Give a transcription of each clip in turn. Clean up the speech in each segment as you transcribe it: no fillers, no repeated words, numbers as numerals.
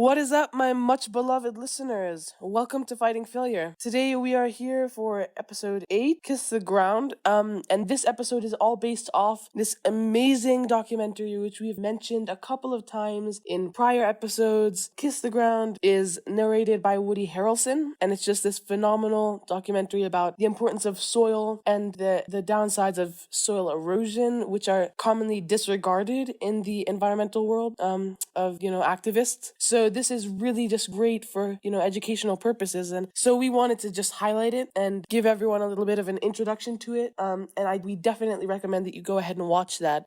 What is up, my much beloved listeners? Welcome to Fighting Failure. Today we are here for episode 8, Kiss the Ground. And this episode is all based off this amazing documentary which we've mentioned a couple of times in prior episodes. Kiss the Ground is narrated by Woody Harrelson, and it's just this phenomenal documentary about the importance of soil and the downsides of soil erosion, which are commonly disregarded in the environmental world of activists. So this is really just great for educational purposes, and so we wanted to just highlight it and give everyone a little bit of an introduction to it. We definitely recommend that you go ahead and watch that.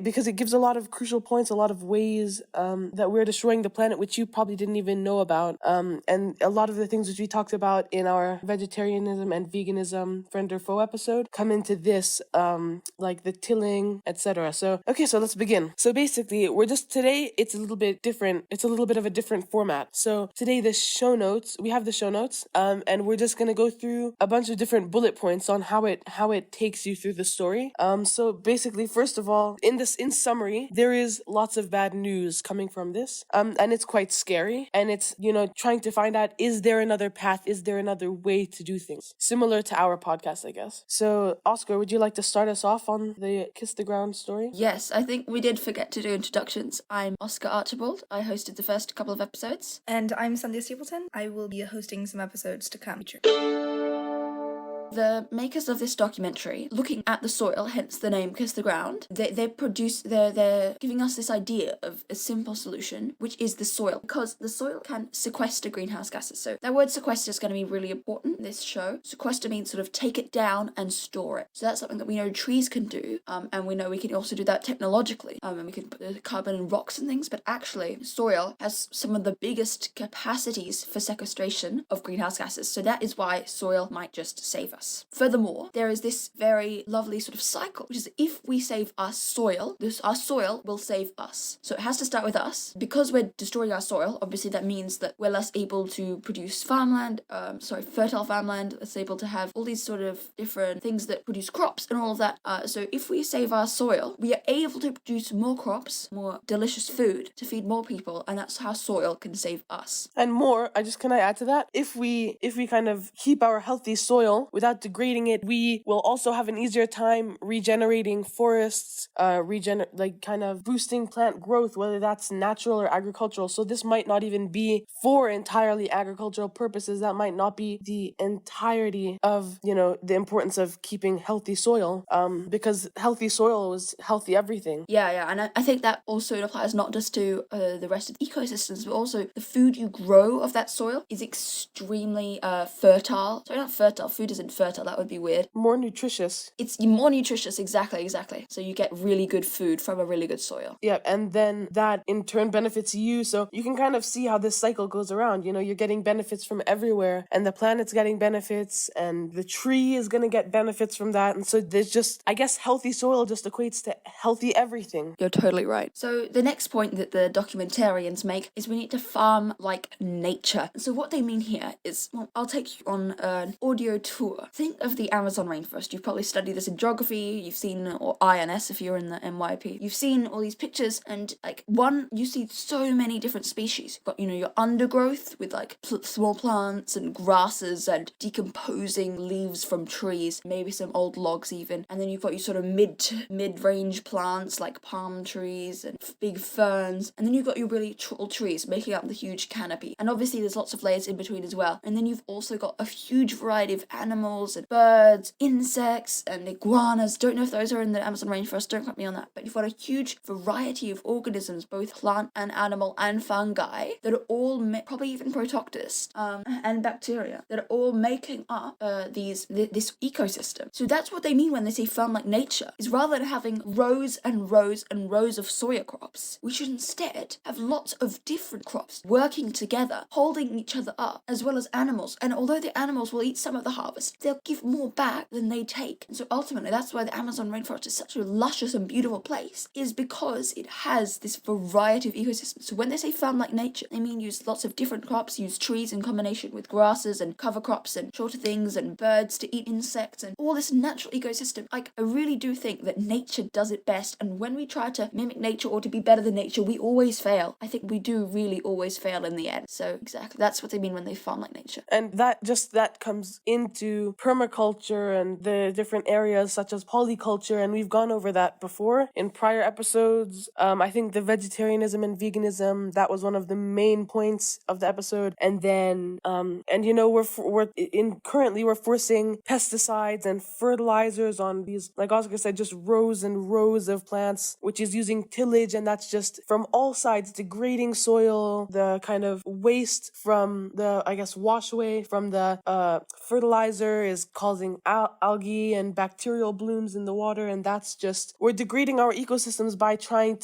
Because it gives a lot of crucial points, a lot of ways that we're destroying the planet, which you probably didn't even know about. And a lot of the things which we talked about in our vegetarianism and veganism friend or foe episode come into this, like the tilling, etc. So let's begin. So basically, today it's a little bit different. It's a little bit of a different format. So today we have the show notes, and we're just gonna go through a bunch of different bullet points on how it takes you through the story. So basically, first of all, in summary, there is lots of bad news coming from this, and it's quite scary, and it's trying to find out, is there another path, is there another way to do things, similar to our podcast, I guess. So Oscar, would you like to start us off on the Kiss the Ground story? Yes, I think we did forget to do introductions. I'm Oscar Archibald. I hosted the first couple of episodes. And I'm Sandhya Stapleton. I will be hosting some episodes to come. The makers of this documentary, looking at the soil, hence the name Kiss the Ground, they're giving us this idea of a simple solution, which is the soil, because the soil can sequester greenhouse gases. So that word sequester is going to be really important in this show. Sequester means sort of take it down and store it. So that's something that we know trees can do, and we know we can also do that technologically, and we can put the carbon in rocks and things, but actually soil has some of the biggest capacities for sequestration of greenhouse gases. So that is why soil might just save us. Furthermore, there is this very lovely sort of cycle, which is if we save our soil will save us. So it has to start with us. Because we're destroying our soil, obviously that means that we're less able to produce fertile farmland, less able to have all these sort of different things that produce crops and all of that. So if we save our soil, we are able to produce more crops, more delicious food to feed more people, and that's how soil can save us. And more, can I add to that? If we kind of keep our healthy soil without degrading it, we will also have an easier time regenerating forests, kind of boosting plant growth, whether that's natural or agricultural. So this might not even be for entirely agricultural purposes. That might not be the entirety of, the importance of keeping healthy soil, because healthy soil is healthy everything. Yeah, and I think that also applies not just to the rest of the ecosystems, but also the food you grow of that soil is extremely fertile. Sorry, not fertile. Food isn't fertile, that would be weird. More nutritious. It's more nutritious, exactly. So you get really good food from a really good soil. Yeah, and then that in turn benefits you. So you can kind of see how this cycle goes around. You're getting benefits from everywhere, and the planet's getting benefits, and the tree is going to get benefits from that. And so there's just, I guess, healthy soil just equates to healthy everything. You're totally right. So the next point that the documentarians make is we need to farm like nature. So what they mean here is, well, I'll take you on an audio tour. Think of the Amazon rainforest. You've probably studied this in geography, you've seen, or INS if you're in the MYP, you've seen all these pictures, and you see so many different species. You've got, your undergrowth with small plants and grasses and decomposing leaves from trees, maybe some old logs even, and then you've got your sort of mid-range plants like palm trees and big ferns, and then you've got your really tall trees making up the huge canopy, and obviously there's lots of layers in between as well, and then you've also got a huge variety of animals and birds, insects, and iguanas. Don't know if those are in the Amazon rainforest, don't quote me on that, but you've got a huge variety of organisms, both plant and animal and fungi, that are all probably even protoctus, and bacteria, that are all making up this ecosystem. So that's what they mean when they say farm like nature, is rather than having rows and rows and rows of soya crops, we should instead have lots of different crops working together, holding each other up, as well as animals. And although the animals will eat some of the harvest, they'll give more back than they take. And so ultimately, that's why the Amazon rainforest is such a luscious and beautiful place, is because it has this variety of ecosystems. So when they say farm like nature, they mean use lots of different crops, use trees in combination with grasses and cover crops and shorter things and birds to eat insects and all this natural ecosystem. Like, I really do think that nature does it best, and when we try to mimic nature or to be better than nature, we always fail. I think we do really always fail in the end. So exactly, that's what they mean when they farm like nature. And that comes into permaculture and the different areas such as polyculture, and we've gone over that before in prior episodes. I think the vegetarianism and veganism, that was one of the main points of the episode. And then currently we're forcing pesticides and fertilizers on these, like Oscar said, just rows and rows of plants, which is using tillage, and that's just from all sides degrading soil, the kind of waste from the, I guess, wash away from the fertilizer is causing algae and bacterial blooms in the water, and that's just, we're degrading our ecosystems by trying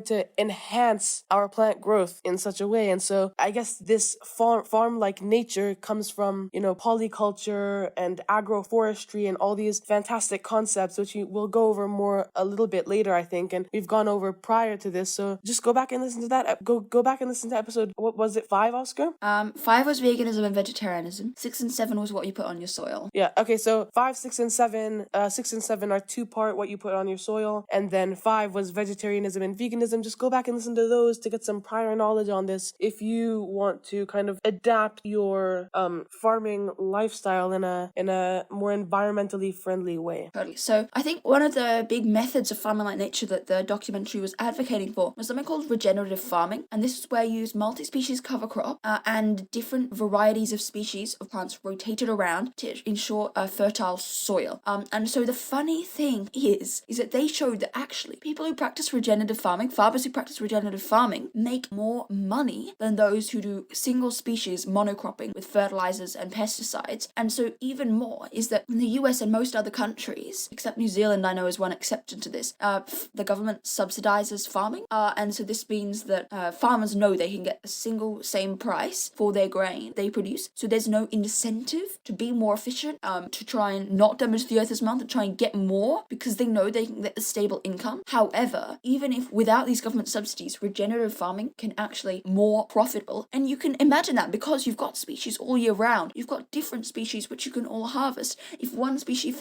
to enhance our plant growth in such a way. And so I guess this farm like nature comes from, polyculture and agroforestry and all these fantastic concepts, which we'll go over more a little bit later, I think, and we've gone over prior to this. So just go back and listen to that. Go back and listen to episode, what was it, 5, Oscar? 5 was veganism and vegetarianism. 6 and 7 was what you put on your soil. Yeah, okay, so 5, 6, and 7. 6 and 7 are 2-part, what you put on your soil, and then 5 was vegetarianism and veganism. Just go back and listen to those to get some prior knowledge on this if you want to kind of adapt your farming lifestyle in a more environmentally friendly way. Totally. So I think one of the big methods of farming like nature that the documentary was advocating for was something called regenerative farming, and this is where you use multi-species cover crop and different varieties of species of plants rotated around to ensure a fertile soil. And so the funny thing is that they showed that actually people who practice regenerative farming, farmers who practice regenerative farming, make more money than those who do single species monocropping with fertilizers and pesticides. And so even more is that in the US and most other countries, except New Zealand, I know is one exception to this, the government subsidizes farming. And so this means that farmers know they can get a single same price for their grain they produce. So there's no incentive to be more efficient, to try and not damage the earth as much, to try and get more because they know they can get a stable income. However, even if without these government subsidies, regenerative farming can actually more profitable. And you can imagine that because you've got species all year round, you've got different species which you can all harvest. If one species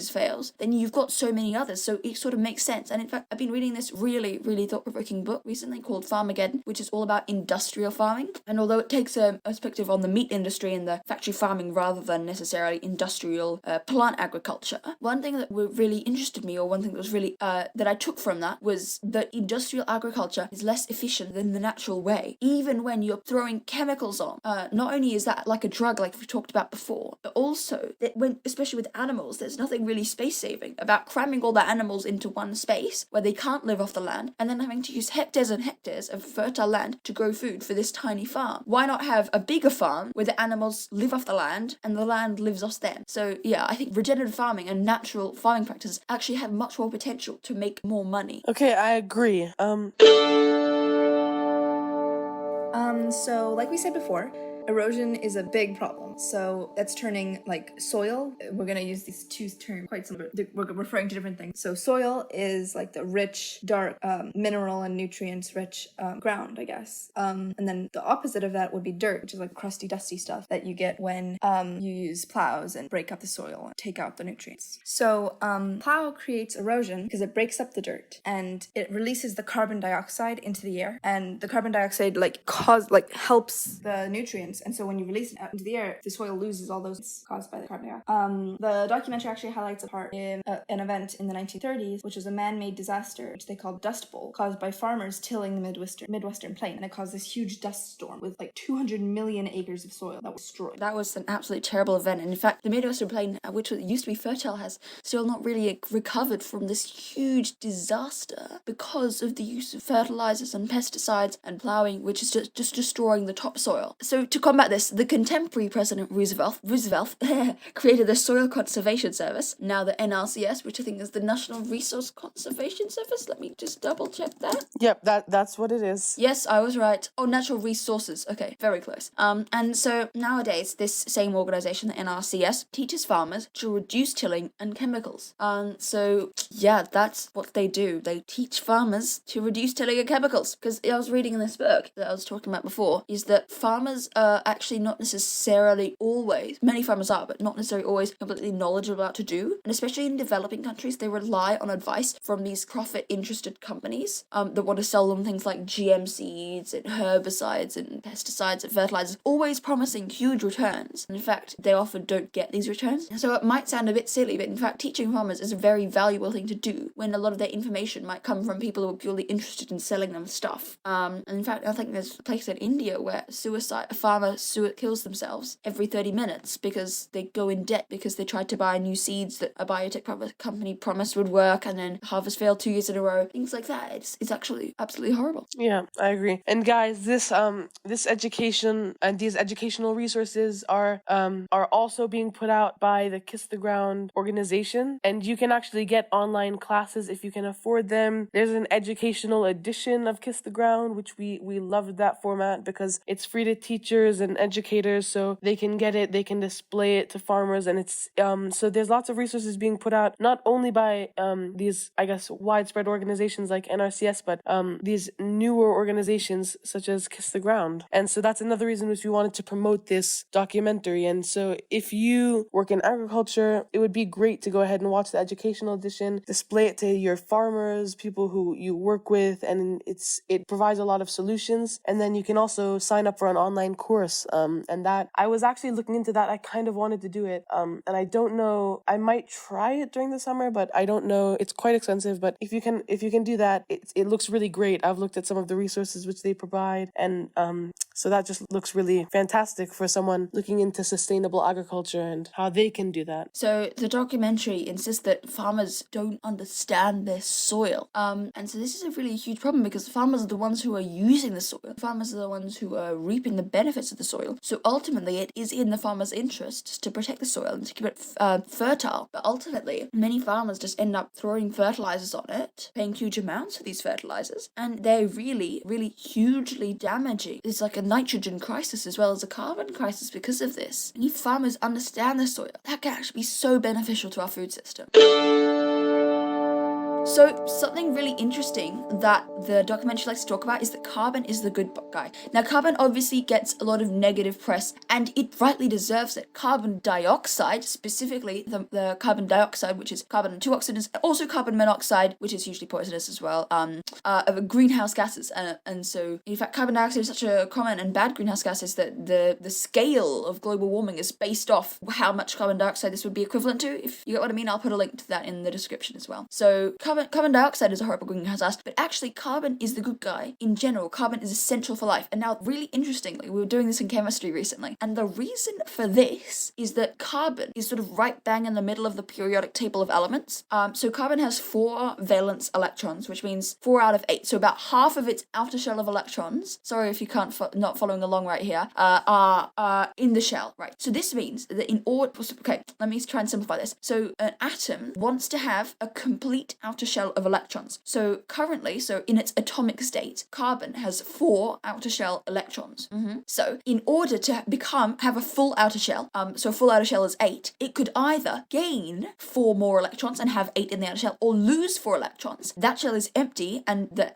fails, then you've got so many others. So it sort of makes sense. And in fact, I've been reading this really, really thought-provoking book recently called Farmageddon, which is all about industrial farming. And although it takes a perspective on the meat industry and the factory farming rather than necessarily industrial plant agriculture, one thing that really interested me, or one thing that was really that I took from that, was that industrial agriculture is less efficient than the natural way, even when you're throwing chemicals on. Not only is that like a drug, like we talked about before, but also that when, especially with animals, there's nothing really space saving about cramming all the animals into one space where they can't live off the land, and then having to use hectares and hectares of fertile land to grow food for this tiny farm. Why not have a bigger farm where the animals live off the land and the land lives off them? So yeah, I think regenerative farming and natural farming practices actually have much more potential to make more money. Okay, I agree. So like we said before, erosion is a big problem. So that's turning like soil. We're gonna use these two terms quite similar. We're referring to different things. So soil is like the rich, dark, mineral and nutrients rich ground, I guess. And then the opposite of that would be dirt, which is like crusty, dusty stuff that you get when you use plows and break up the soil and take out the nutrients. So plow creates erosion because it breaks up the dirt and it releases the carbon dioxide into the air, and the carbon dioxide helps the nutrients. And so when you release it out into the air, the soil loses all those caused by the carbon dioxide. The documentary actually highlights a part in an event in the 1930s, which was a man-made disaster, which they called Dust Bowl, caused by farmers tilling the Midwestern plain. And it caused this huge dust storm with like 200 million acres of soil that was destroyed. That was an absolutely terrible event. And in fact, the Midwestern plain, which used to be fertile, has still not really recovered from this huge disaster because of the use of fertilizers and pesticides and plowing, which is just destroying the topsoil. So to combat this, the contemporary President Roosevelt created the Soil Conservation Service, now the NRCS, which I think is the National Resource Conservation Service. Let me just double check that. Yep, that's what it is. Yes, I was right. Oh, natural resources. Okay, very close. And so nowadays, this same organization, the NRCS, teaches farmers to reduce tilling and chemicals. So yeah, that's what they do. They teach farmers to reduce tilling and chemicals. Because I was reading in this book that I was talking about before, is that farmers are actually not necessarily always, many farmers are, but not necessarily always completely knowledgeable about to do. And especially in developing countries, they rely on advice from these profit-interested companies that want to sell them things like GM seeds and herbicides and pesticides and fertilizers, always promising huge returns. And in fact, they often don't get these returns. So it might sound a bit silly, but in fact, teaching farmers is a very valuable thing to do when a lot of their information might come from people who are purely interested in selling them stuff. And in fact, I think there's a place in India where a farmer kills themselves every 30 minutes because they go in debt because they tried to buy new seeds that a biotech company promised would work, and then harvest failed 2 years in a row. Things like that. It's actually absolutely horrible. Yeah, I agree. And guys, this education and these educational resources are also being put out by the Kiss the Ground organization, and you can actually get online classes if you can afford them. There's an educational edition of Kiss the Ground, which we loved that format because it's free to teachers and educators, so they can get it, they can display it to farmers, and it's so there's lots of resources being put out not only by these, I guess, widespread organizations like NRCS, but these newer organizations such as Kiss the Ground. And so that's another reason which we wanted to promote this documentary. And so if you work in agriculture, it would be great to go ahead and watch the educational edition, display it to your farmers, people who you work with, and it provides a lot of solutions. And then you can also sign up for an online course. And that I was actually looking into that. I kind of wanted to do it. And I don't know, I might try it during the summer, but I don't know. It's quite expensive, but if you can do that, it looks really great. I've looked at some of the resources which they provide, and so that just looks really fantastic for someone looking into sustainable agriculture and how they can do that. So the documentary insists that farmers don't understand their soil. And so this is a really huge problem because farmers are the ones who are using the soil. Farmers are the ones who are reaping the benefits of the soil. So ultimately, it is in the farmer's interest to protect the soil and to keep it fertile. But ultimately, many farmers just end up throwing fertilizers on it, paying huge amounts for these fertilizers, and they're really, really hugely damaging. It's like a nitrogen crisis as well as a carbon crisis because of this. And if farmers understand the soil, that can actually be so beneficial to our food system. So something really interesting that the documentary likes to talk about is that carbon is the good guy. Now, carbon obviously gets a lot of negative press, and it rightly deserves it. Carbon dioxide, specifically the carbon dioxide, which is carbon 2 oxidants, and also carbon monoxide, which is usually poisonous as well, of greenhouse gases. And so, in fact, carbon dioxide is such a common and bad greenhouse gas is that the scale of global warming is based off how much carbon dioxide this would be equivalent to. If you get what I mean, I'll put a link to that in the description as well. So, carbon dioxide is a horrible greenhouse gas, but actually carbon is the good guy. In general, carbon is essential for life. And now, really interestingly, we were doing this in chemistry recently, and the reason for this is that carbon is sort of right bang in the middle of the periodic table of elements. So carbon has 4 valence electrons, which means 4 out of 8. So about half of its outer shell of electrons, sorry if you can't not following along right here, are in the shell, right? So this means that in order, okay, let me try and simplify this. So an atom wants to have a complete outer shell of electrons. So currently, in its atomic state, carbon has 4 outer shell electrons. So in order to have a full outer shell, so a full outer shell is 8, it could either gain 4 more electrons and have 8 in the outer shell, or lose 4 electrons. That shell is empty and the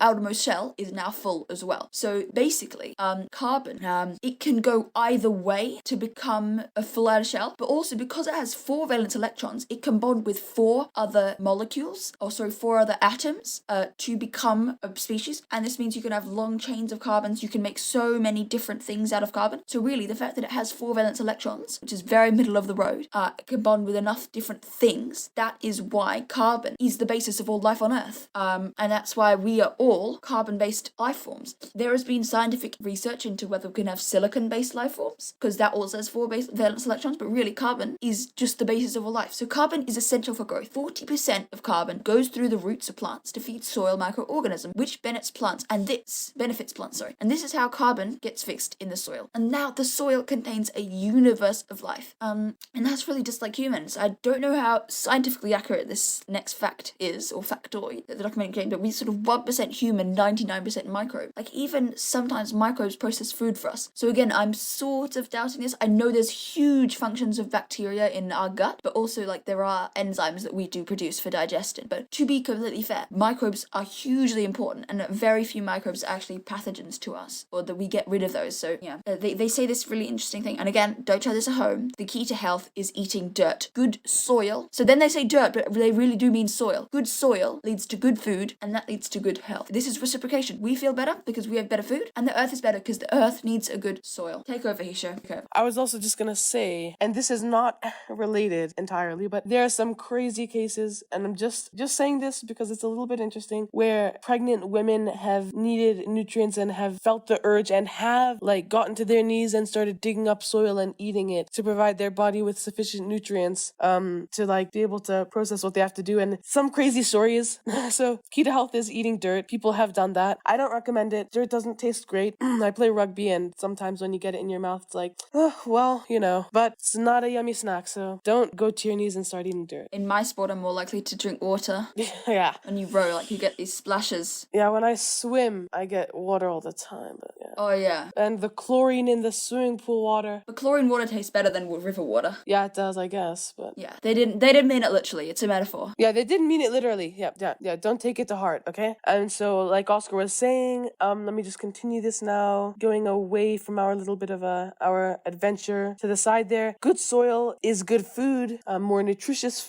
outermost shell is now full as well. So basically, carbon, it can go either way to become a full outer shell, but also because it has 4 valence electrons, it can bond with 4 other molecules, or 4 other atoms, to become a species. And this means you can have long chains of carbons. You can make so many different things out of carbon. So really, the fact that it has 4 valence electrons, which is very middle of the road, can bond with enough different things. That is why carbon is the basis of all life on Earth. And that's why we are all carbon-based life forms. There has been scientific research into whether we can have silicon-based life forms, because that also has 4 valence electrons, but really carbon is just the basis of all life. So carbon is essential for growth. 40% of carbon carbon goes through the roots of plants to feed soil microorganisms, which benefits plants, and this is how carbon gets fixed in the soil. And now the soil contains a universe of life. And that's really just like humans. I don't know how scientifically accurate this next fact is, or factoid that the documentary claimed, but we sort of 1% human, 99% microbe. Like, even sometimes microbes process food for us. So again, I'm sort of doubting this. I know there's huge functions of bacteria in our gut, but also like there are enzymes that we do produce for digestion. But to be completely fair, microbes are hugely important, and very few microbes are actually pathogens to us, or that we get rid of those. So yeah, they say this really interesting thing, and again, don't try this at home. The key to health is eating dirt, good soil. So then they say dirt, but they really do mean soil. Good soil leads to good food, and that leads to good health. This is reciprocation. We feel better because we have better food, and the earth is better because the earth needs a good soil. Take over, Hisha. Okay. I was also just gonna say, and this is not related entirely, but there are some crazy cases, and I'm just saying this because it's a little bit interesting, where pregnant women have needed nutrients and have felt the urge and have like gotten to their knees and started digging up soil and eating it to provide their body with sufficient nutrients to like be able to process what they have to do. And some crazy stories. So key to health is eating dirt. People have done that. I don't recommend it. Dirt doesn't taste great. I play rugby, and sometimes when you get it in your mouth, it's like, oh, well, you know, but it's not a yummy snack, so don't go to your knees and start eating dirt. In my sport, I'm more likely to drink water. Yeah. When you row, like, you get these splashes. Yeah, when I swim, I get water all the time, but yeah. Oh yeah. And the chlorine in the swimming pool water. But chlorine water tastes better than river water. Yeah, it does, I guess, but yeah, they didn't mean it literally. It's a metaphor. Yeah, they didn't mean it literally. Yeah. Don't take it to heart, okay? And so, like Oscar was saying, let me just continue this now, going away from our little bit of our adventure to the side there. Good soil is good food, more nutritious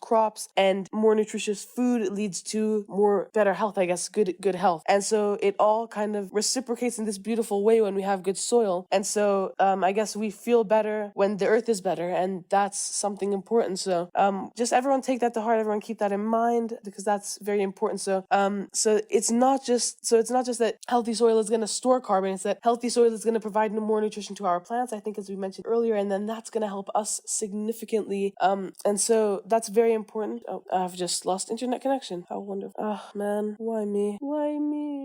crops, and more nutritious food leads to more better health, I guess, good health. And so it all kind of reciprocates in this beautiful way when we have good soil. And so I guess we feel better when the earth is better, and that's something important. So just everyone take that to heart, everyone keep that in mind, because that's very important. So it's not just that healthy soil is going to store carbon, it's that healthy soil is going to provide more nutrition to our plants, I think, as we mentioned earlier, and then that's going to help us significantly. And so that's very important. Oh, I've just lost internet connection. How wonderful. Oh man, why me?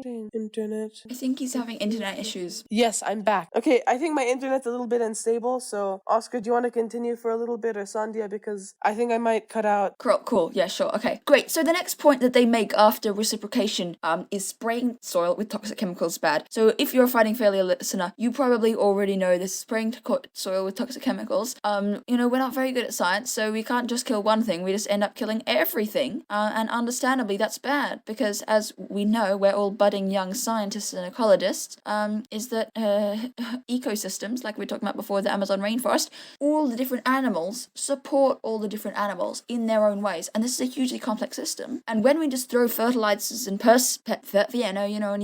Dang, internet. I think he's having internet issues. Yes, I'm back. Okay, I think my internet's a little bit unstable, so Oscar, do you want to continue for a little bit, or Sandhya, because I think I might cut out. Cool. Yeah, sure. Okay, great. So the next point that they make after reciprocation is spraying soil with toxic chemicals bad. So if you're a fighting failure listener, you probably already know this: spraying soil with toxic chemicals. We're not very good at science, so we can't just kill one thing. We just end up killing everything. And understandably, that's bad, because as we know, we're all budding young scientists and ecologists, is that ecosystems, like we were talking about before, the Amazon rainforest, all the different animals support all the different animals in their own ways, and this is a hugely complex system. And when we just throw fertilizers and when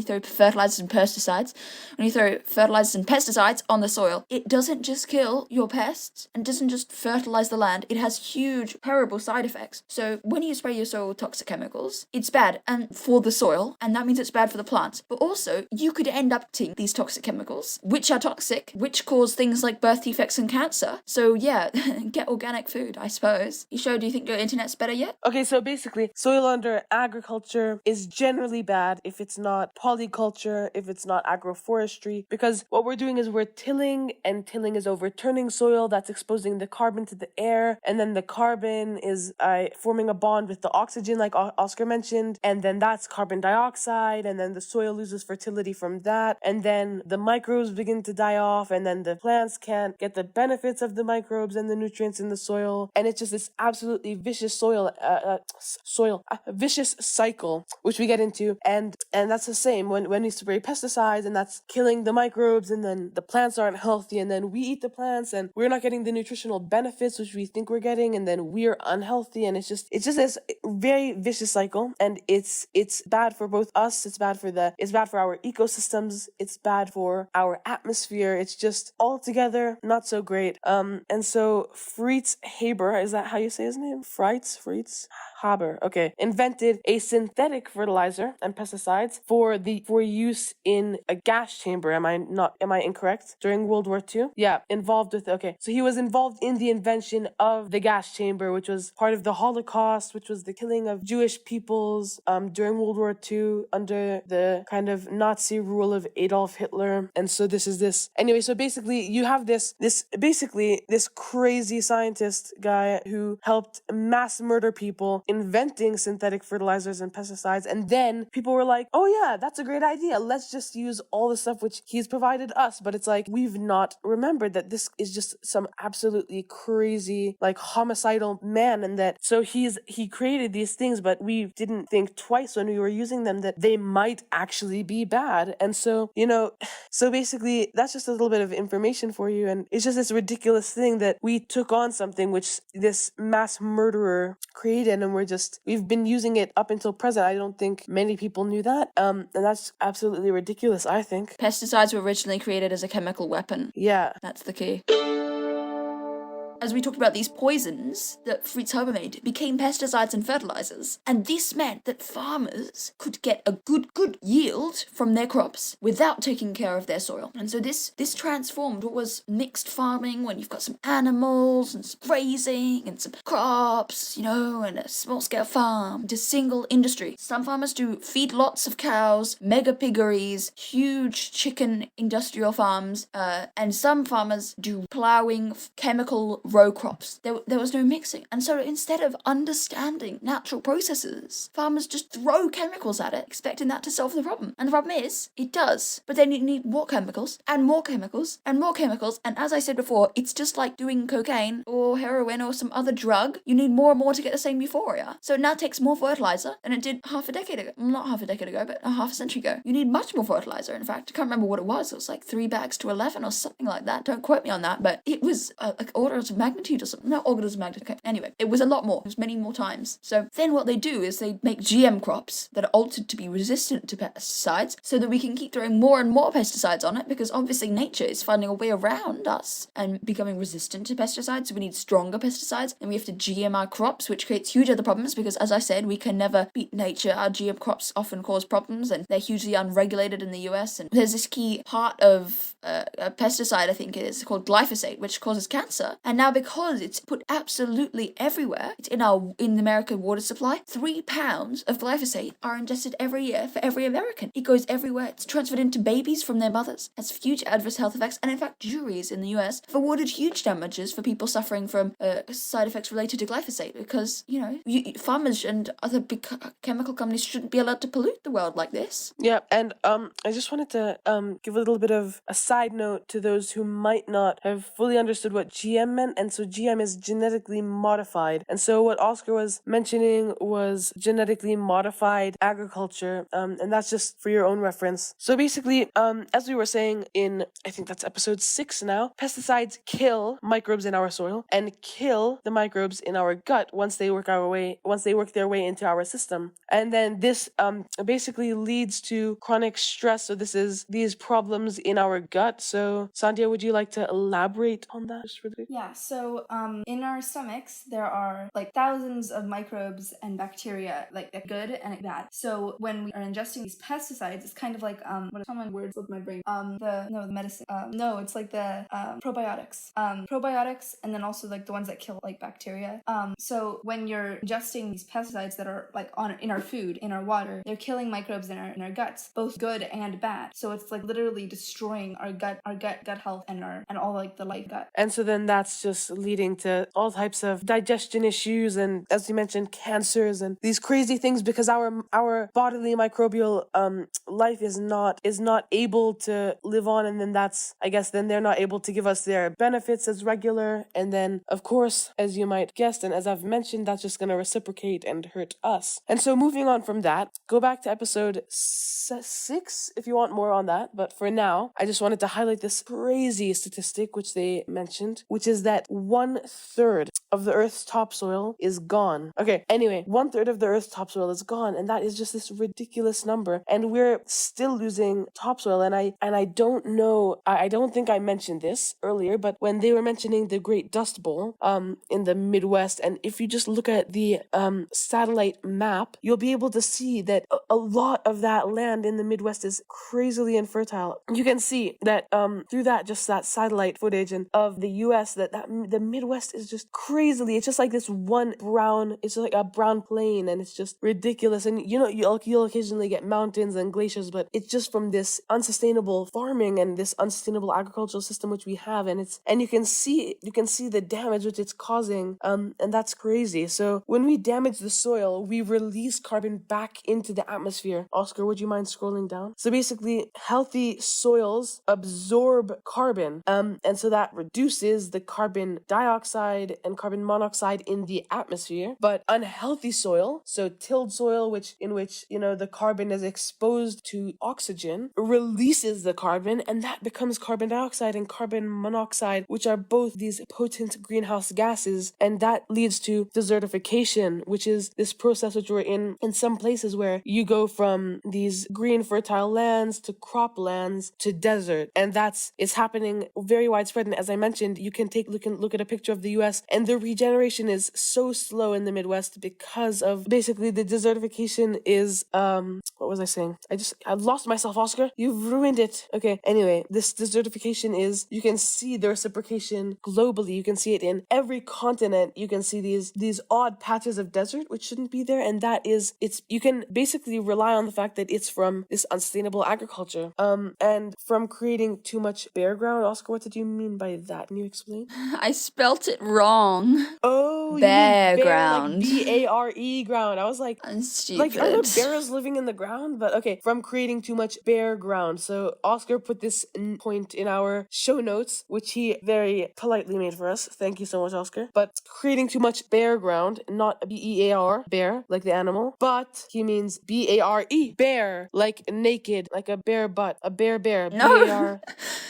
you throw fertilizers and pesticides, on the soil, it doesn't just kill your pests and doesn't just fertilize the land. It has huge, terrible side effects. So when you spray your soil with toxic chemicals, it's bad and for the soil, and that means it's bad for the plants. But also, you could end up taking these toxic chemicals, which are toxic, which cause things like birth defects and cancer. So yeah, get organic food, I suppose. Do you think your internet's better yet? Okay, so basically, soil under agriculture is generally bad if it's not polyculture, if it's not agroforestry, because what we're doing is we're tilling, and tilling is overturning soil, that's exposing the carbon to the air, and then the carbon is forming a bond with the oxygen, like Oscar mentioned, and then that's carbon dioxide, and then the soil loses fertility from that, and then the microbes begin to die off, and then the plants can't get the benefits of the microbes and the nutrients in the soil, and it's just this absolutely vicious vicious cycle which we get into, and that's the same when we spray pesticides, and that's killing the microbes, and then the plants aren't healthy, and then we eat the plants and we're not getting the nutritional benefits which we think we're getting, and then we're unhealthy, and it's just this very vicious cycle, and it's bad for both us, it's bad for our ecosystems, it's bad for our atmosphere, it's just altogether not so great. And so Fritz Haber, is that how you say his name? Fritz? Haber, okay, invented a synthetic fertilizer and pesticides for use in a gas chamber. Am I incorrect? During World War II? Yeah, involved with, okay. So he was involved in the invention of the gas chamber, which was part of the Holocaust, which was the killing of Jewish peoples during World War II under the kind of Nazi rule of Adolf Hitler. And so anyway, so basically you have this crazy scientist guy who helped mass murder people inventing synthetic fertilizers and pesticides, and then people were like, oh yeah, that's a great idea, let's just use all the stuff which he's provided us. But it's like, we've not remembered that this is just some absolutely crazy, like, homicidal man, and that so he created these things, but we didn't think twice when we were using them that they might actually be bad. And so, so basically that's just a little bit of information for you, and it's just this ridiculous thing that we took on something which this mass murderer created, and we've been using it up until present. I don't think many people knew that, and that's absolutely ridiculous, I think. Pesticides were originally created as a chemical weapon. Yeah. That's the key. As we talked about, these poisons that Fritz Haber made became pesticides and fertilizers, and this meant that farmers could get a good yield from their crops without taking care of their soil. And so this transformed what was mixed farming, when you've got some animals and some grazing and some crops, and a small-scale farm, to single industry. Some farmers do feed lots of cows, mega piggeries, huge chicken industrial farms, and some farmers do plowing, chemical row crops. There was no mixing. And so instead of understanding natural processes, farmers just throw chemicals at it, expecting that to solve the problem. And the problem is, it does. But then you need more chemicals, and more chemicals, and more chemicals. And as I said before, it's just like doing cocaine or heroin or some other drug. You need more and more to get the same euphoria. So it now takes more fertilizer than it did half a decade ago. Not half a decade ago, but a half a century ago. You need much more fertilizer, in fact. I can't remember what it was. It was like 3 bags to 11 or something like that. Don't quote me on that, but it was like orders of magnitude or something. No, orders of magnitude. Okay. Anyway, it was a lot more. It was many more times. So then what they do is they make GM crops that are altered to be resistant to pesticides, so that we can keep throwing more and more pesticides on it, because obviously nature is finding a way around us and becoming resistant to pesticides. So we need stronger pesticides, and we have to GM our crops, which creates huge other problems, because as I said, we can never beat nature. Our GM crops often cause problems, and they're hugely unregulated in the US. And there's this key part of a pesticide, I think it is, called glyphosate, which causes cancer. And now, because it's put absolutely everywhere, it's in the American water supply, 3 pounds of glyphosate are ingested every year for every American. It goes everywhere. It's transferred into babies from their mothers. Has huge adverse health effects. And in fact, juries in the US have awarded huge damages for people suffering from side effects related to glyphosate, because, farmers and other big chemical companies shouldn't be allowed to pollute the world like this. Yeah, and I just wanted to give a little bit of a side note to those who might not have fully understood what GM meant. And so GM is genetically modified. And so what Oscar was mentioning was genetically modified agriculture, and that's just for your own reference. So basically, as we were saying in, I think that's episode 6 now, pesticides kill microbes in our soil and kill the microbes in our gut once they work their way into our system. And then this basically leads to chronic stress. So these problems in our gut. So Sandhya, would you like to elaborate on that just really quick? Yeah, so in our stomachs, there are like thousands of microbes and bacteria, like good and bad. So when we are ingesting these pesticides, it's kind of like, what are common words with my brain? The medicine. It's like the probiotics. Probiotics, and then also like the ones that kill like bacteria. So when you're ingesting these pesticides that are like in our food, in our water, they're killing microbes in our guts, both good and bad. So it's like literally destroying our gut health and all like the life gut. And so then that's just leading to all types of digestion issues, and as you mentioned, cancers and these crazy things, because our bodily microbial life is not able to live on, and then then they're not able to give us their benefits as regular, and then of course, as you might guess, and as I've mentioned, that's just going to reciprocate and hurt us. And so moving on from that, go back to episode 6 if you want more on that, but for now I just wanted to highlight this crazy statistic which they mentioned, which is that 1/3 of the Earth's topsoil is gone. Okay, anyway, 1/3 of the Earth's topsoil is gone, and that is just this ridiculous number. And we're still losing topsoil. And I don't know. I don't think I mentioned this earlier, but when they were mentioning the Great Dust Bowl, in the Midwest, and if you just look at the satellite map, you'll be able to see that a lot of that land in the Midwest is crazily infertile. You can see that through that just that satellite footage and of the U.S. that the Midwest is just crazily. It's just like this one brown. It's like a brown plain, and it's just ridiculous. And you'll occasionally get mountains and glaciers, but it's just from this unsustainable farming and this unsustainable agricultural system which we have, and you can see the damage which it's causing, and that's crazy. So when we damage the soil, we release carbon back into the atmosphere. Oscar, would you mind scrolling down? So basically, healthy soils absorb carbon, and so that reduces the carbon dioxide and carbon monoxide in the atmosphere. But unhealthy soil, so tilled soil, in which the carbon is exposed to oxygen, releases the carbon, and that becomes carbon dioxide and carbon monoxide, which are both these potent greenhouse gases, and that leads to desertification, which is this process which we're in some places where you go from these green fertile lands to croplands to desert, and it's happening very widespread. And as I mentioned, you can look at a picture of the US, and the regeneration is so slow in the Midwest because of basically the desertification is what was I saying? I've lost myself, Oscar. You've ruined it. Okay, anyway, this desertification is, you can see the reciprocation globally. You can see it in every continent. You can see these odd patches of desert which shouldn't be there, and you can basically rely on the fact that it's from this unsustainable agriculture, and from creating too much bare ground. Oscar, what did you mean by that? Can you explain? I spelt it wrong. Oh, Bare you mean ground. like BARE ground. I was like, I'm stupid. like, are there bears living in the ground? But okay, from creating too much bare ground. So Oscar put this point in our show notes, which he very politely made for us. Thank you so much, Oscar. But creating too much bare ground, not BEAR, bear, like the animal, but he means BARE, bear, like naked, like a bare butt, a bear. No.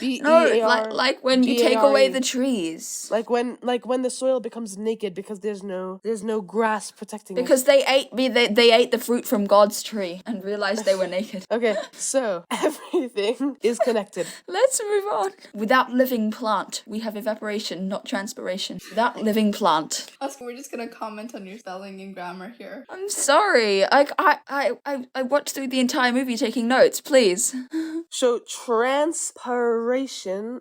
BAR, No, like when you take away the trees. Like when the soil becomes naked because there's no grass protecting it. Because they ate the fruit from God's tree and realized they were naked. Okay, so everything is connected. Let's move on. Without living plant, we have evaporation, not transpiration. Without living plant. Oscar, we're just gonna comment on your spelling and grammar here. I'm sorry. I watched through the entire movie taking notes, please. So transpiration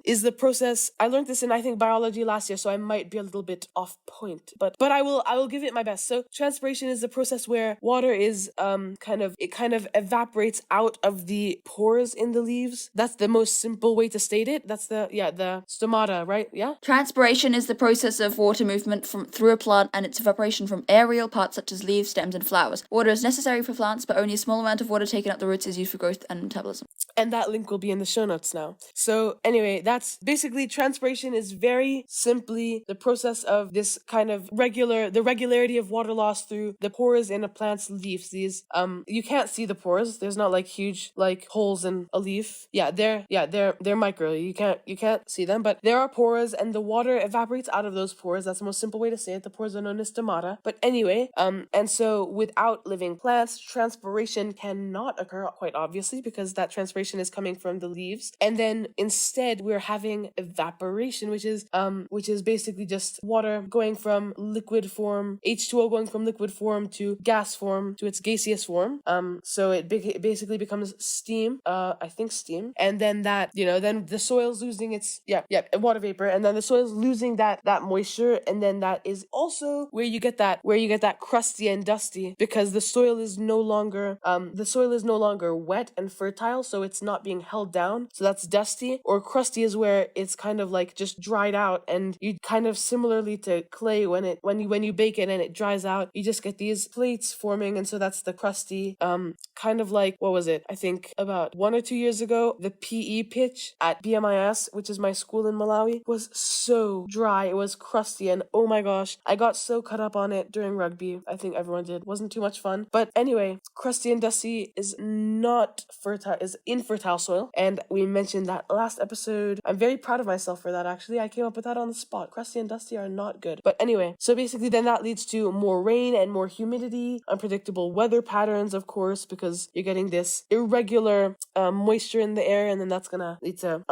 is the process. I learned this in, I think, biology last year, so I might be a little bit off point, but I will give it my best. So transpiration is the process where water is kind of evaporates out of the pores in the leaves. That's the most simple way to state it. That's the stomata, right? Yeah. Transpiration is the process of water movement through a plant and its evaporation from aerial parts such as leaves, stems, and flowers. Water is necessary for plants, but only a small amount of water taken up the roots is used for growth and metabolism. And that link will be in the show notes now. So anyway, that's basically, transpiration is very simply the process of this kind of the regularity of water loss through the pores in a plant's leaves. These you can't see the pores. There's not like huge like holes in a leaf. They're micro. You can't see them, but there are pores, and the water evaporates out of those pores. That's the most simple way to say it. The pores are known as stomata. But anyway, and so without living plants, transpiration cannot occur, quite obviously, because that transpiration is coming from the leaves. And then instead we're having evaporation, which is basically just water going from liquid form, H2O going from liquid form to gas form to its gaseous form. So it basically becomes steam, I think steam. And then then the soil's losing its water vapor, and then the soil's losing that moisture, and then that is also where you get that crusty and dusty, because the soil is no longer wet and fertile, so it's not being held down. So that's dusty. Or crusty is where it's kind of like just dried out, and you kind of similarly to clay when you bake it and it dries out. You just get these plates forming, and so that's the crusty. Kind of like, what was it? I think about 1 or 2 years ago, the PE pitch at BMIS, which is my school in Malawi, was so dry. It was crusty, and oh my gosh, I got so caught up on it during rugby. I think everyone did. Wasn't too much fun. But anyway, crusty and dusty is not fertile, is infertile soil, and we mentioned that last episode. I'm very proud of myself for that, actually. I came up with that on the spot. Crusty and dusty are not good. But anyway, so basically then that leads to more rain and more humidity, unpredictable weather patterns, of course, because you're getting this irregular moisture in the air, and then that's gonna lead to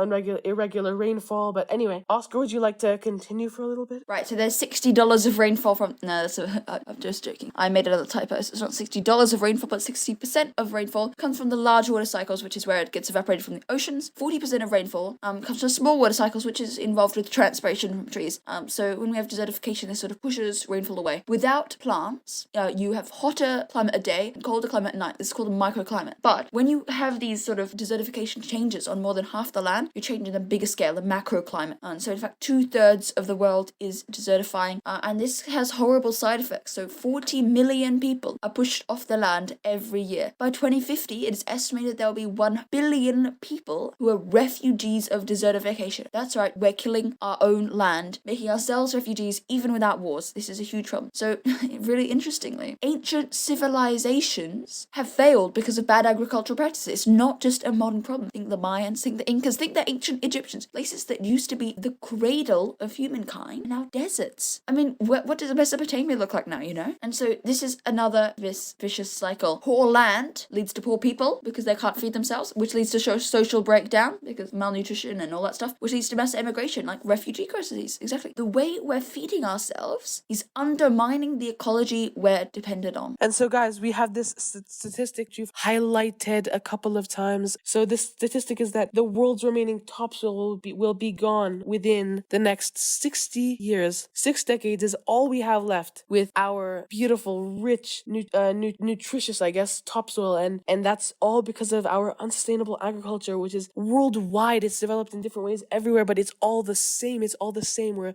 irregular rainfall. But anyway, Oscar, would you like to continue for a little bit? Right, so there's $60 of rainfall from... No, I'm just joking. I made another typo. So it's not $60 of rainfall, but 60% of rainfall comes from the large water cycles, which is where it gets evaporated from the oceans. 40% of rainfall comes from small water cycles, which is involved with transpiration from trees. So when we have desertification, this sort of pushes rainfall away. Without plants, you have hotter climate a day and colder climate at night. This is called a microclimate. But when you have these sort of desertification changes on more than half the land, you're changing a bigger scale, a macroclimate. And so in fact, 2/3 of the world is desertifying, and this has horrible side effects. So 40 million people are pushed off the land every year. By 2050, it is estimated there will be 1 billion people who are refugees of desertification. That's right, we're killing our own land, making ourselves refugees even without wars. This is a huge problem. So really interestingly, ancient civilizations have failed because of bad agricultural practices. It's not just a modern problem. Think the Mayans, think the Incas, think the ancient Egyptians. Places that used to be the cradle of humankind are now deserts. I mean, what does Mesopotamia look like now, you know? And so this is another vicious cycle. Poor land leads to poor people because they can't feed themselves, which leads to social breakdown because malnutrition and all that stuff, which leads to mass emigration, like refugee crises. Exactly. The way we're feeding ourselves is undermining the ecology we're dependent on. And so, guys, we have this statistic you've highlighted a couple of times. So this statistic is that the world's remaining topsoil will be gone within the next 60 years. 6 decades is all we have left with our beautiful, rich, nutritious, I guess, topsoil, and that's all because of our unsustainable agriculture, which is worldwide. It's developed in different ways everywhere, but it's all the same.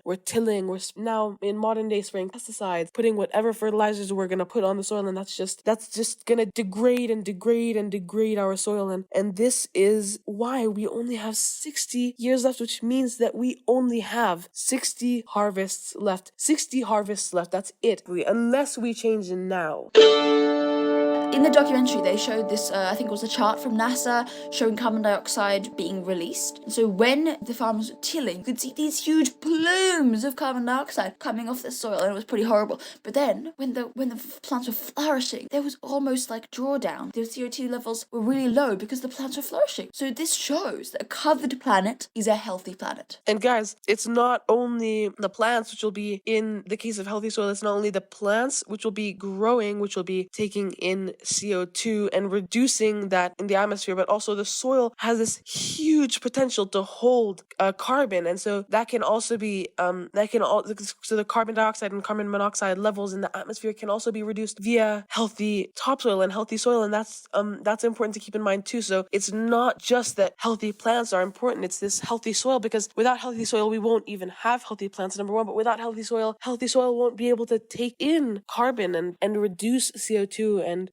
We're tilling. We're now in modern day spraying pesticides, putting whatever fertilizers we're gonna put on the soil, and that's just gonna degrade our soil, and this is why we only have 60 years left, which means that we only have 60 harvests left. 60 harvests left. That's it. Unless we change now. In the documentary, they showed this, I think it was a chart from NASA showing carbon dioxide being released. So when the farmers were tilling, you could see these huge plumes of carbon dioxide coming off the soil, and it was pretty horrible. But then, when the plants were flourishing, there was almost like drawdown. The CO2 levels were really low because the plants were flourishing. So this shows that a covered planet is a healthy planet. And guys, it's not only the plants, which will be, in the case of healthy soil, it's not only the plants which will be growing, which will be taking in CO2 and reducing that in the atmosphere, but also the soil has this huge potential to hold carbon, and so that can also be so the carbon dioxide and carbon monoxide levels in the atmosphere can also be reduced via healthy topsoil and healthy soil, and that's important to keep in mind too. So it's not just that healthy plants are important; it's this healthy soil, because without healthy soil, we won't even have healthy plants. Number one, but without healthy soil won't be able to take in carbon and reduce CO2 and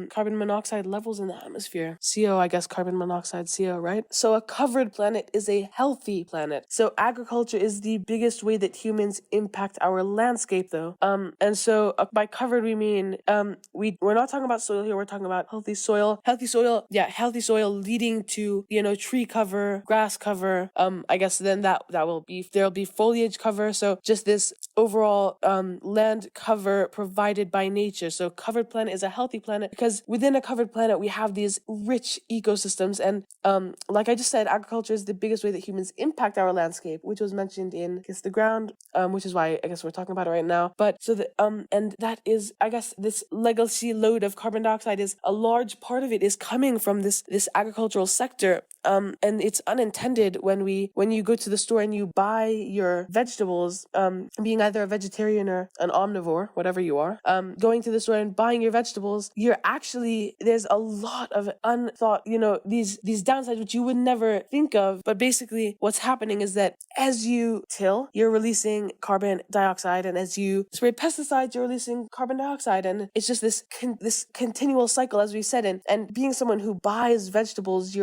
carbon monoxide levels in the atmosphere. CO, I guess, carbon monoxide, CO, right? So a covered planet is a healthy planet. So agriculture is the biggest way that humans impact our landscape, though. And so by covered, we mean we're not talking about soil here. We're talking about healthy soil. Healthy soil leading to tree cover, grass cover. I guess then there'll be foliage cover. So just this overall land cover provided by nature. So covered planet is a healthy planet because within a covered planet we have these rich ecosystems, and like I just said, agriculture is the biggest way that humans impact our landscape, which was mentioned in Kiss the Ground, which is why I guess we're talking about it right now. But so and that is, I guess, this legacy load of carbon dioxide is a large part of it is coming from this agricultural sector. And it's unintended when you go to the store and you buy your vegetables, being either a vegetarian or an omnivore, whatever you are, going to the store and buying your vegetables, you're there's a lot of unthought, these downsides which you would never think of. But basically what's happening is that as you till, you're releasing carbon dioxide, and as you spray pesticides, you're releasing carbon dioxide, and it's just this continual cycle, as we said. And being someone who buys vegetables,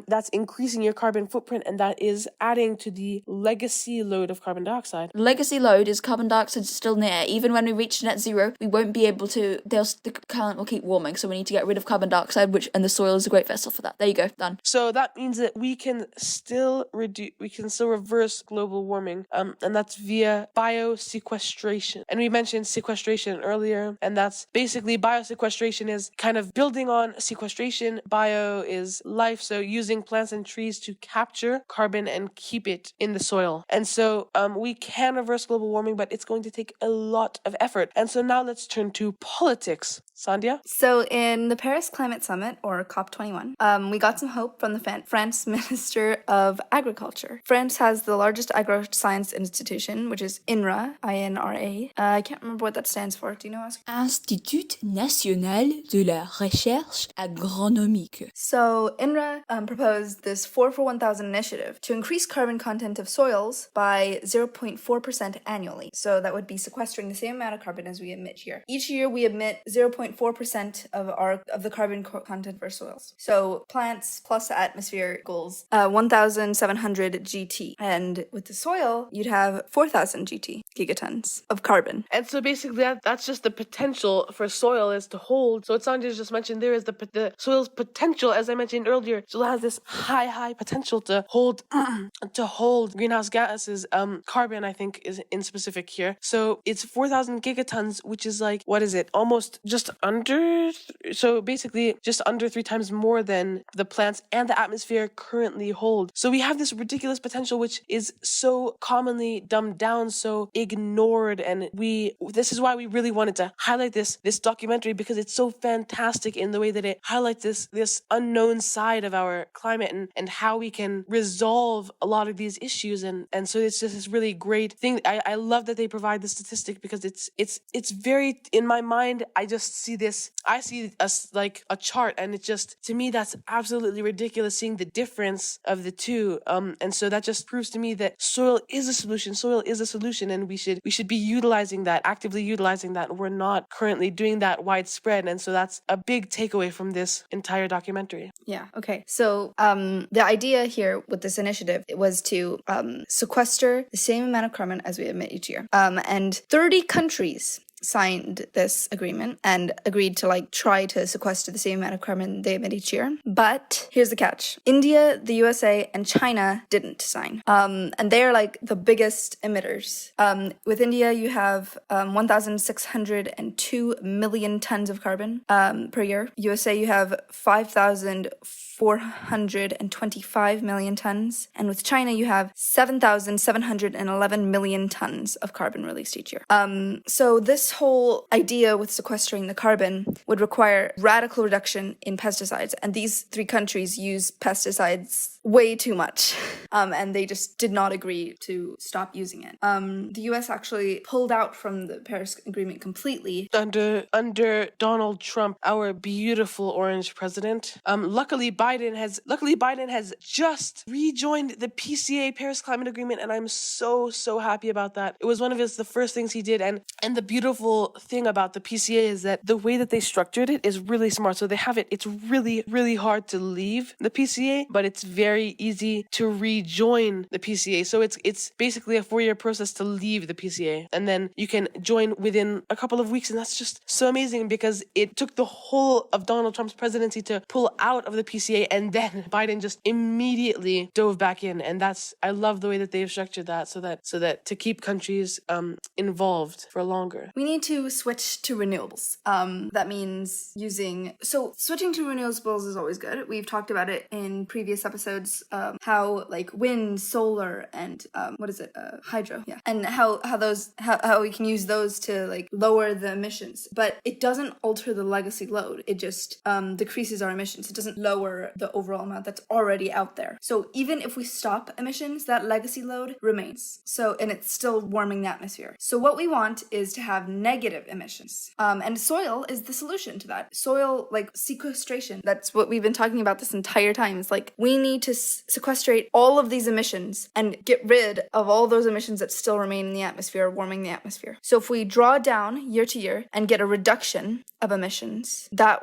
that's increasing your carbon footprint, and that is adding to the legacy load of carbon dioxide. Legacy load is carbon dioxide still near. Even when we reach net zero, we won't be able to. The planet will keep warming, so we need to get rid of carbon dioxide, and the soil is a great vessel for that. There you go, done. So that means that we can still reverse global warming, and that's via biosequestration. And we mentioned sequestration earlier, and that's basically biosequestration is kind of building on sequestration. Bio is life, so using plants and trees to capture carbon and keep it in the soil. And so we can reverse global warming, but it's going to take a lot of effort. And so now let's turn to politics. Sandhya? So in the Paris Climate Summit, or COP21, we got some hope from the France Minister of Agriculture. France has the largest agro-science institution, which is INRA, I-N-R-A. I can't remember what that stands for. Do you know, Oscar? Institut National de la Recherche Agronomique. So INRA proposed this 4 for 1,000 initiative to increase carbon content of soils by 0.4% annually. So that would be sequestering the same amount of carbon as we emit here. Each year we emit 0.4% of the carbon content of our soils. So plants plus atmosphere goals 1,700 GT. And with the soil, you'd have 4,000 GT, gigatons of carbon. And so basically that's just the potential for soil is to hold. So what Sandhya just mentioned there is the soil's potential, as I mentioned earlier. So it has this high potential to hold greenhouse gases. Carbon, I think, is in specific here. So it's 4,000 gigatons, which is like, what is it? Almost just under. So basically just under 3 times more than the plants and the atmosphere currently hold. So we have this ridiculous potential, which is so commonly dumbed down, so ignored. And this is why we really wanted to highlight this documentary, because it's so fantastic in the way that it highlights this unknown side of our climate and how we can resolve a lot of these issues. And so it's just this really great thing. I love that they provide the statistic, because it's very, in my mind, I just see this, I see like a chart, and it just, to me, that's absolutely ridiculous, seeing the difference of the two. And so that just proves to me that soil is a solution, and we should be actively utilizing that. We're not currently doing that widespread, and so that's a big takeaway from this entire documentary. Yeah, okay. So the idea here with this initiative was to sequester the same amount of carbon as we emit each year. And 30 countries signed this agreement and agreed to try to sequester the same amount of carbon they emit each year. But here's the catch. India, the USA, and China didn't sign. And they're the biggest emitters. With India, you have 1,602 million tons of carbon per year. USA, you have 5,425 million tons. And with China, you have 7,711 million tons of carbon released each year. So this whole idea with sequestering the carbon would require radical reduction in pesticides. And these 3 countries use pesticides way too much. And they just did not agree to stop using it. The US actually pulled out from the Paris Agreement completely. Under Donald Trump, our beautiful orange president. Luckily Biden has just rejoined the PCA, Paris Climate Agreement, and I'm so happy about that. It was one of the first things he did, and the beautiful thing about the PCA is that the way that they structured it is really smart. So they have it's really hard to leave the PCA, but it's very easy to rejoin the PCA. So it's basically a 4-year process to leave the PCA, and then you can join within a couple of weeks, and that's just so amazing, because it took the whole of Donald Trump's presidency to pull out of the PCA, and then Biden just immediately dove back in. And I love the way that they've structured that, so that to keep countries involved for longer. We need to switch to renewables. That means switching to renewables is always good. We've talked about it in previous episodes, how wind, solar, and hydro. Yeah, and how we can use those to like lower the emissions. But it doesn't alter the legacy load. It just decreases our emissions. It doesn't lower the overall amount that's already out there. So even if we stop emissions, that legacy load remains. So, and it's still warming the atmosphere. So what we want is to have negative emissions. And soil is the solution to that. Soil, like sequestration. That's what we've been talking about this entire time. It's like we need to sequestrate all of these emissions and get rid of all those emissions that still remain in the atmosphere, warming the atmosphere. So if we draw down year to year and get a reduction of emissions, that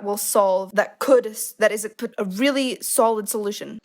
is a really solid solution.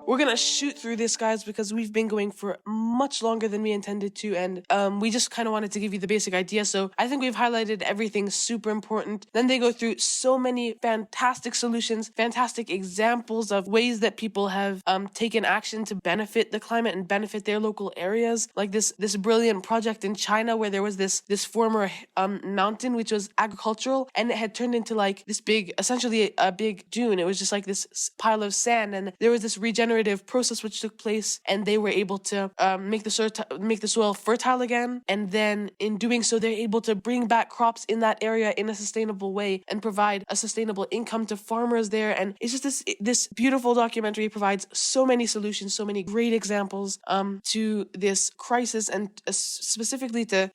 We're gonna shoot through this, guys, because we've been going for much longer than we intended to, and we just kind of wanted to give you the basic idea. So I think we've highlighted everything super important. Then they go through so many fantastic solutions, fantastic examples of ways that people have taken action to benefit the climate and benefit their local areas. Like this brilliant project in China where there was this former mountain which was agricultural, and it had turned into like this big, essentially a big dune. It was just like this pile of sand, and there was this regenerative process which took place, and they were able to make the soil fertile again, and then in doing so they're able to bring back crops in that area in a sustainable way and provide a sustainable income to farmers there. And it's just this beautiful documentary provides so many solutions, so many great examples to this crisis, and specifically to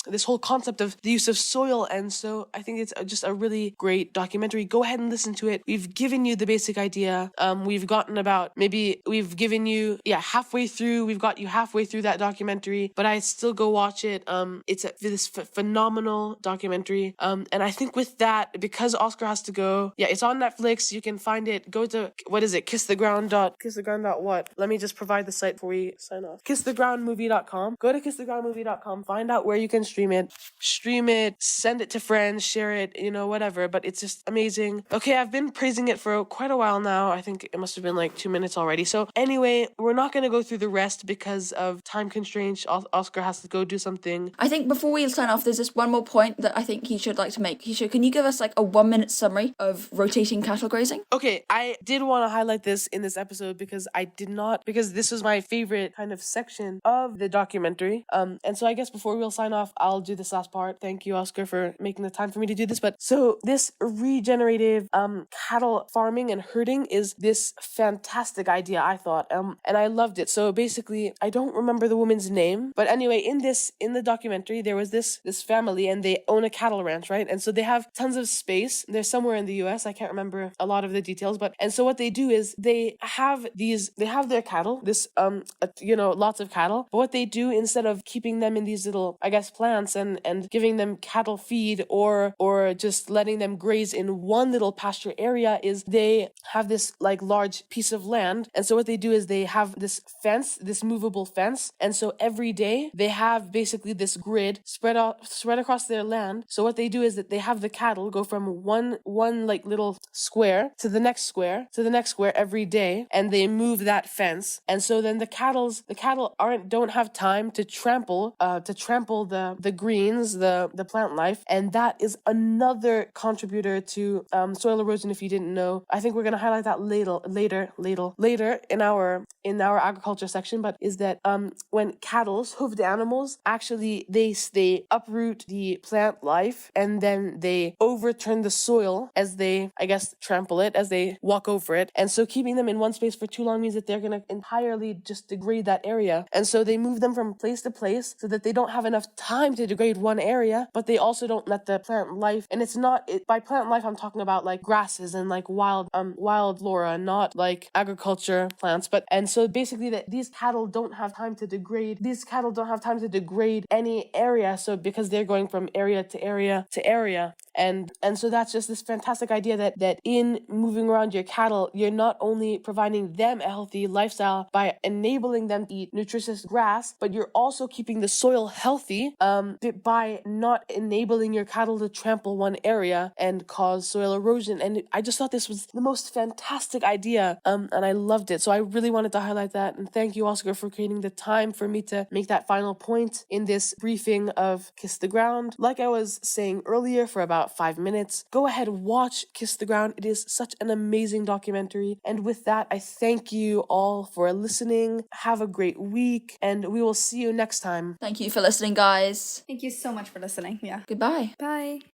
this whole concept of the use of soil. And so I think it's just a really great documentary. Go ahead and listen to it. We've given you the basic idea. We've given you halfway through. We've got you halfway through that documentary, but I still go watch it. It's this phenomenal documentary. And I think with that, because Oscar has to go, it's on Netflix. You can find it. Go to, what is it? Kisstheground. Let me just provide the site before we sign off. Kissthegroundmovie.com. Go to kissthegroundmovie.com. Find out where you can stream it, send it to friends, share it, whatever. But it's just amazing. Okay, I've been praising it for quite a while now. I think it must have been like 2 minutes already. So anyway, we're not going to go through the rest because of time constraints. Oscar has to go do something. I think before we sign off, there's just one more point that I think he should like to make. Hisha, can you give us like a 1-minute summary of rotating cattle grazing? Okay, I did want to highlight this in this episode because this was my favorite kind of section of the documentary. And so I guess before we'll sign off, I'll do this last part. Thank you, Oscar, for making the time for me to do this. But so this regenerative cattle farming and herding is this fantastic idea, I thought, and I loved it. So basically, I don't remember the woman's name, but anyway, in the documentary, there was this family, and they own a cattle ranch, right? And so they have tons of space. They're somewhere in the US. I can't remember a lot of the details, and so what they do is they have their cattle, lots of cattle. But what they do, instead of keeping them in these little, I guess, plants and giving them cattle feed or just letting them graze in one little pasture area, is they have this like large piece of land. And so what they do is they have this fence, this movable fence. And so every day they have basically this grid spread across their land. So what they do is that they have the cattle go from one like little square to the next square to the next square every day, and they move that fence. And so then the cattle don't have time to trample the greens, the plant life, and that is another contributor to soil erosion. If you didn't know, I think we're gonna highlight that later in our agriculture section. But is that when hoofed animals actually they uproot the plant life, and then they overturn the soil as they, I guess, trample it, as they walk over it. And so keeping them in one space for too long means that they're gonna entirely just degrade that area. And so they move them from place to place so that they don't have enough time to degrade one area, but they also don't let the plant life, and by plant life I'm talking about like grasses and like wild flora, not like agriculture plants. And so basically that these cattle don't have time to degrade any area, so because they're going from area to area to area. And so that's just this fantastic idea that in moving around your cattle, you're not only providing them a healthy lifestyle by enabling them to eat nutritious grass, but you're also keeping the soil healthy by not enabling your cattle to trample one area and cause soil erosion. And I just thought this was the most fantastic idea, and I loved it. So I really wanted to highlight that. And thank you, Oscar, for creating the time for me to make that final point in this briefing of Kiss the Ground. Like I was saying earlier, for about about 5 minutes. Go ahead, watch Kiss the Ground. It is such an amazing documentary. And with that, I thank you all for listening. Have a great week, and we will see you next time. Thank you for listening, guys. Thank you so much for listening. Yeah. Goodbye. Bye.